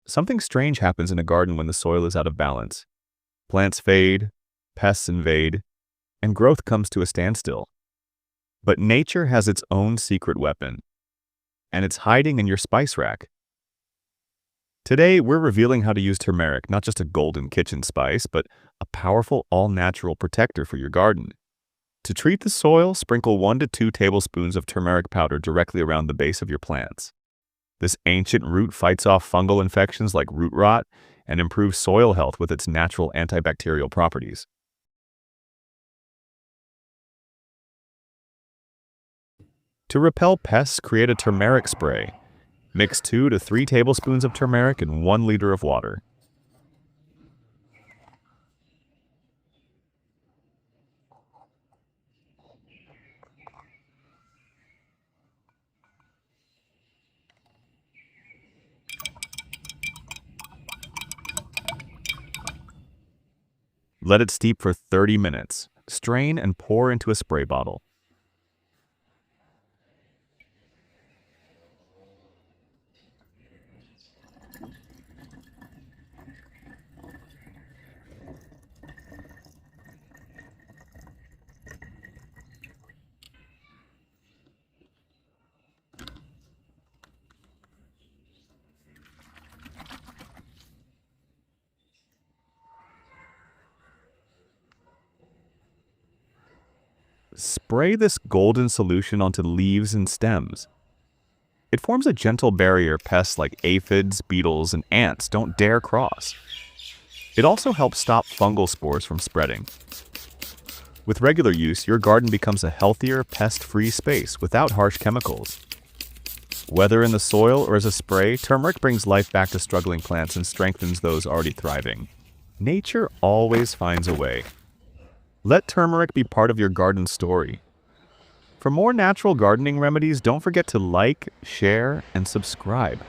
Something strange happens in a garden when the soil is out of balance. Plants fade, pests invade, and growth comes to a standstill. But nature has its own secret weapon, and it's hiding in your spice rack. Today, we're revealing how to use turmeric, not just a golden kitchen spice, but a powerful all-natural protector for your garden. To treat the soil, sprinkle 1 to 2 tablespoons of turmeric powder directly around the base of your plants. This ancient root fights off fungal infections like root rot and improves soil health with its natural antibacterial properties. To repel pests, create a turmeric spray. Mix 2 to 3 tablespoons of turmeric in 1 liter of water. Let it steep for 30 minutes. Strain and pour into a spray bottle. Spray this golden solution onto leaves and stems. It forms a gentle barrier pests like aphids, beetles, and ants don't dare cross. It also helps stop fungal spores from spreading. With regular use, your garden becomes a healthier, pest-free space without harsh chemicals. Whether in the soil or as a spray, turmeric brings life back to struggling plants and strengthens those already thriving. Nature always finds a way. Let turmeric be part of your garden story. For more natural gardening remedies, don't forget to like, share, and subscribe.